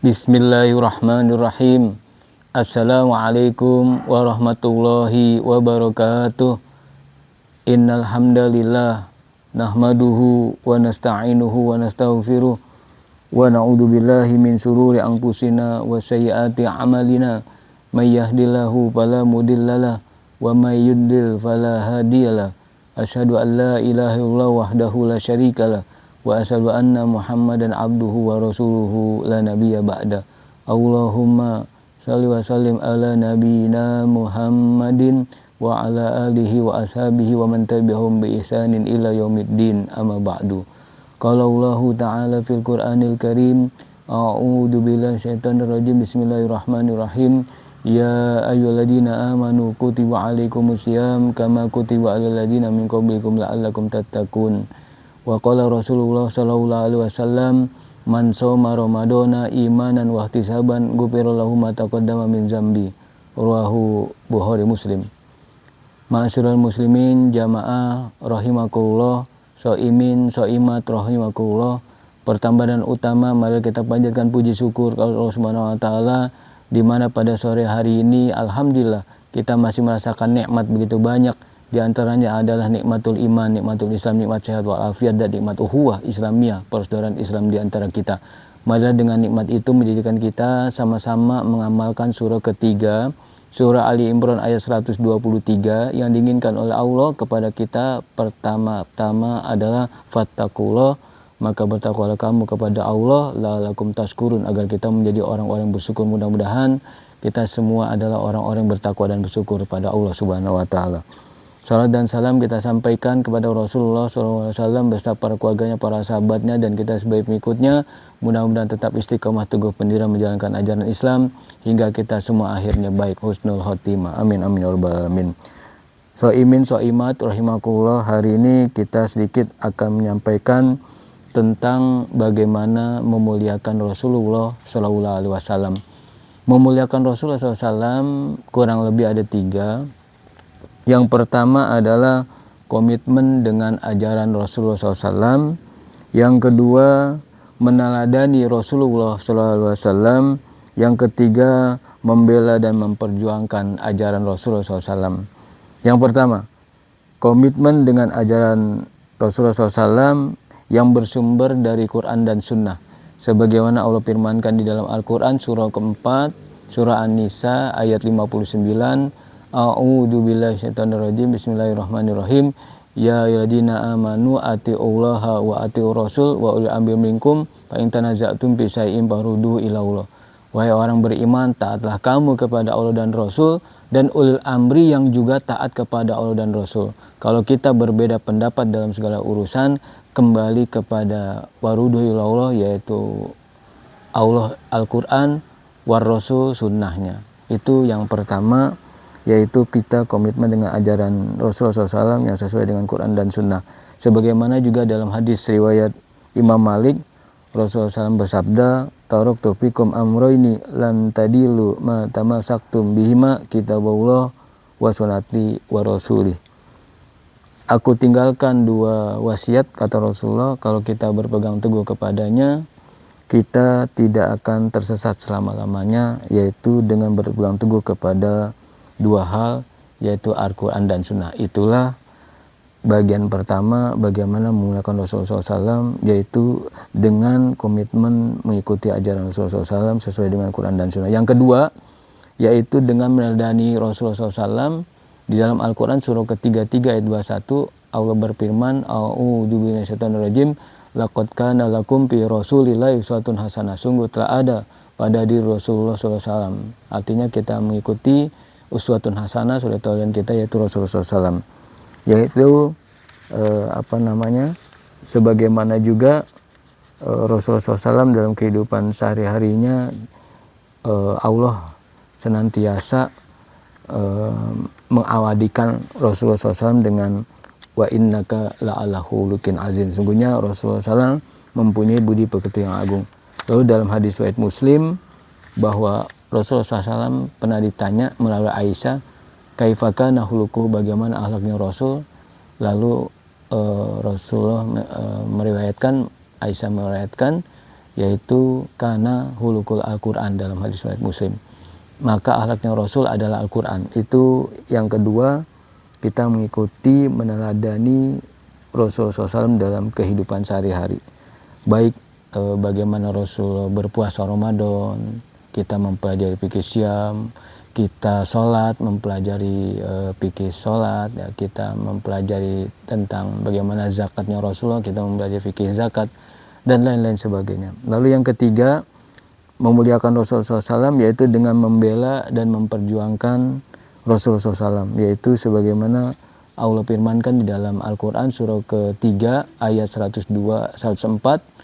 Bismillahirrahmanirrahim. Assalamualaikum warahmatullahi wabarakatuh. Innal hamdalillah nahmaduhu wa nasta'inuhu wa nastaghfiruh wa na'udzu billahi min shururi anfusina wa sayyiati a'malina. May yahdihillahu fala mudhillalah wa may yudlil fala hadiyalah. Asyhadu an la ilaha illallah wahdahu la syarikalah wa asyhadu anna Muhammadan abduhu wa rasuluhu la nabiyya ba'da. Allahumma shalli wa sallim ala nabiyyina Muhammadin wa ala alihi wa ashabihi wa man tabi'ahum bi ihsanin ila yaumiddin, amma ba'du. Qala Allahu ta'ala fil Qur'anil Karim, a'udzu billahi syaitonir rajim, bismillahirrahmanirrahim. Ya ayyuhalladzina amanu kutiba alaikumusiyam kama kutiba alal ladzina min qablikum la'allakum tattaqun. Wa qala Rasulullah sallallahu alaihi wasallam, man shoma ramadhana imanan wa ihtisaban ghufira lahu ma taqaddama min zambi. Rawahu Bukhari Muslim. Ma'asyiral muslimin jamaah rahimakumullah, shaimin shaimat rahimakumullah. Pertama dan utama, mari kita panjatkan puji syukur kepada Allah Subhanahu wa taala, di mana pada sore hari ini alhamdulillah kita masih merasakan nikmat begitu banyak. Di antaranya adalah nikmatul iman, nikmatul Islam, nikmat sehat walafiat, dan nikmat ukhuwah Islamiyah, persaudaraan Islam di antara kita. Marilah dengan nikmat itu menjadikan kita sama-sama mengamalkan surah ketiga, surah Ali Imran ayat 123, yang diinginkan oleh Allah kepada kita. Pertama-tama adalah fattaqullah, maka bertakwalah kamu kepada Allah, la'allakum tashkurun, agar kita menjadi orang-orang bersyukur. Mudah-mudahan kita semua adalah orang-orang bertakwa dan bersyukur pada Allah Subhanahu wa taala. Salam dan salam kita sampaikan kepada Rasulullah SAW beserta para keluarganya, para sahabatnya, dan kita sebagai pengikutnya. Mudah-mudahan tetap istiqomah teguh pendirian menjalankan ajaran Islam hingga kita semua akhirnya baik, husnul khotimah. Amin amin ya rabbal alamin. Shaimin shaimat rahimakumullah, hari ini kita sedikit akan menyampaikan tentang bagaimana memuliakan Rasulullah SAW. Memuliakan Rasulullah SAW kurang lebih ada 3. Yang pertama adalah komitmen dengan ajaran Rasulullah SAW. Yang kedua, meneladani Rasulullah SAW. Yang ketiga, membela dan memperjuangkan ajaran Rasulullah SAW. Yang pertama, komitmen dengan ajaran Rasulullah SAW yang bersumber dari Quran dan Sunnah. Sebagaimana Allah firmankan di dalam Al-Quran surah keempat, surah An-Nisa ayat 59. A'udzu billahi syaitonir rajim, bismillahirrahmanirrahim. Ya ayyuhalladzina amanu atiullaha wa atiur rasul wa ulil amri minkum fa in tanaza'tum fi syai'in farudduhu ila Allah. Wahai orang beriman, taatlah kamu kepada Allah dan Rasul, dan ulil amri yang juga taat kepada Allah dan Rasul. Kalau kita berbeda pendapat dalam segala urusan, kembali kepada warudduhu ila Allah, yaitu Allah Al-Quran, war Rasul sunnahnya. Itu yang pertama, yaitu kita komitmen dengan ajaran Rasulullah SAW yang sesuai dengan Quran dan Sunnah. Sebagaimana juga dalam hadis riwayat Imam Malik, Rasulullah SAW bersabda, taraktu fikum amroini lan tadilu ma tamasaktum bihima kitabullah wa sunnati wa rasulih. Aku tinggalkan 2 wasiat, kata Rasulullah, kalau kita berpegang teguh kepadanya, kita tidak akan tersesat selama-lamanya, yaitu dengan berpegang teguh kepada 2 hal, yaitu Al-Quran dan Sunnah. Itulah bagian pertama bagaimana memuliakan Rasulullah SAW, yaitu dengan komitmen mengikuti ajaran Rasulullah SAW sesuai dengan Quran dan Sunnah. Yang kedua, yaitu dengan meneladani Rasulullah SAW. Di dalam Al-Quran surah ke-33 ayat 21, Allah berfirman, a'udzu billahi minasyaitonir rajim, laqad kana lakum fi rasulillahi uswatun hasanah, sungguh telah ada pada diri Rasulullah SAW. Artinya kita mengikuti uswatun hasanah sudah tauladan kita, yaitu Rasulullah SAW, yaitu sebagaimana juga Rasulullah SAW dalam kehidupan sehari-harinya, Allah senantiasa mengawadikan Rasulullah SAW dengan wa innaka la'ala khuluqin azim. Sungguhnya Rasulullah SAW mempunyai budi pekerti yang agung. Lalu dalam hadis riwayat Muslim bahwa Rasulullah SAW pernah ditanya melalui Aisyah, kaifakana khuluquhu, bagaimana akhlaknya Rasul. Lalu Rasulullah meriwayatkan, Aisyah meriwayatkan, yaitu karena hulukul Al-Quran dalam hadis riwayat Muslim. Maka akhlaknya Rasul adalah Al-Quran. Itu yang kedua, kita mengikuti, meneladani Rasulullah SAW dalam kehidupan sehari-hari. Baik bagaimana Rasul berpuasa Ramadan, kita mempelajari fikih Syam, kita sholat, mempelajari fikih sholat, ya, kita mempelajari tentang bagaimana zakatnya Rasulullah, kita mempelajari fikih zakat, dan lain-lain sebagainya. Lalu yang ketiga, memuliakan Rasulullah SAW, yaitu dengan membela dan memperjuangkan Rasulullah SAW, yaitu sebagaimana Allah firmankan di dalam Al-Quran surah ketiga ayat 102, 104.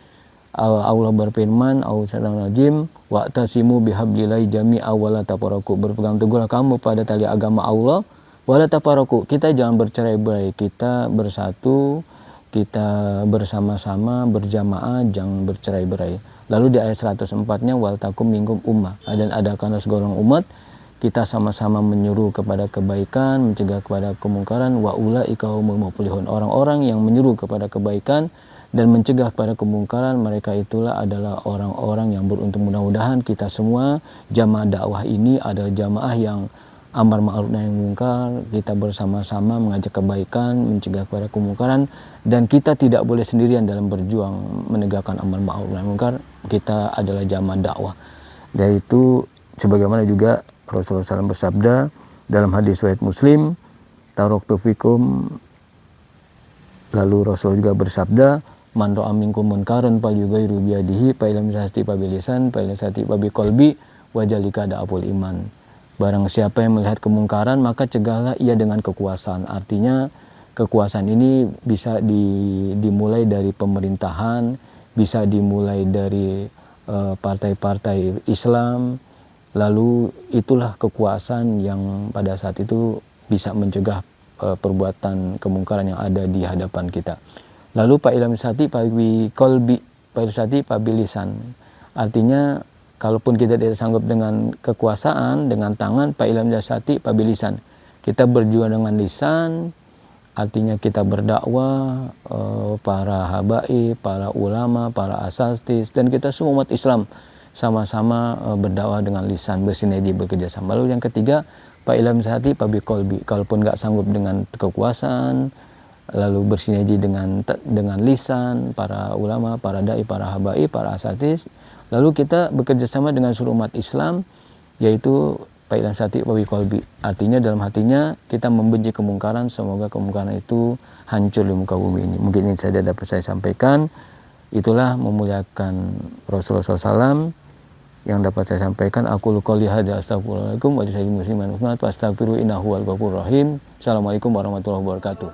Allah berfirman, A'udzubillahi wa'tasimu bihablillahi jami'a wala tafarraqu. Berpegang teguhlah kamu pada tali agama Allah, wala tafarraqu. Kita jangan bercerai-berai, kita bersatu, kita bersama-sama, berjamaah, jangan bercerai-berai. Lalu di ayat 104-nya, wal takum minkum ummah, dan adakanlah segolongan umat, kita sama-sama menyuruh kepada kebaikan, mencegah kepada kemungkaran, wa ulaika humul muflihun. Orang-orang yang menyuruh kepada kebaikan dan mencegah kepada kemungkaran, mereka itulah adalah orang-orang yang beruntung. Mudah-mudahan kita semua jamaah dakwah ini adalah jamaah yang amar ma'ruf nahi munkar, kita bersama-sama mengajak kebaikan, mencegah kepada kemungkaran, dan kita tidak boleh sendirian dalam berjuang menegakkan amar ma'ruf nahi munkar. Kita adalah jamaah dakwah. Yaitu sebagaimana juga Rasulullah SAW bersabda dalam hadis riwayat Muslim, taraktu fikum, lalu Rasul juga bersabda, man ra'a minkum munkaran falyughayyiru biyadihi, fa illam yastati' fa bilisan, fa illam yastati' fa biqalbi, wa dzalika da'aful iman. Barang siapa yang melihat kemungkaran, maka cegahlah ia dengan kekuasaan. Artinya kekuasaan ini bisa dimulai dari pemerintahan, bisa dimulai dari partai-partai Islam. Lalu itulah kekuasaan yang pada saat itu bisa mencegah perbuatan kemungkaran yang ada di hadapan kita. Lalu fa illam yastati' fa biqalbi, fa yastati' fa bilisan. Artinya kalaupun kita tidak sanggup dengan kekuasaan, dengan tangan, fa illam yastati' fa bilisan. Kita berjuang dengan lisan, artinya kita berdakwah, para habaib, para ulama, para asatidz, dan kita semua umat Islam sama-sama berdakwah dengan lisan, bersinergi, bekerjasama. Lalu yang ketiga, fa illam yastati' fa biqalbi. Kalaupun nggak sanggup dengan kekuasaan, lalu bersinergi dengan lisan, para ulama, para dai, para habaib, para asatidz, lalu kita bekerjasama dengan seluruh umat Islam, yaitu fa illam yastati' fa biqalbi. Artinya dalam hatinya kita membenci kemungkaran, semoga kemungkaran itu hancur di muka bumi ini. Mungkin ini saja dapat saya sampaikan. Itulah memuliakan Rasulullah SAW yang dapat saya sampaikan. Aku qouli hadza astaghfirullahaladzim wa lillahi muslimin wa astaghfiru innahu huwal ghafurur rahim. Assalamualaikum warahmatullahi wabarakatuh.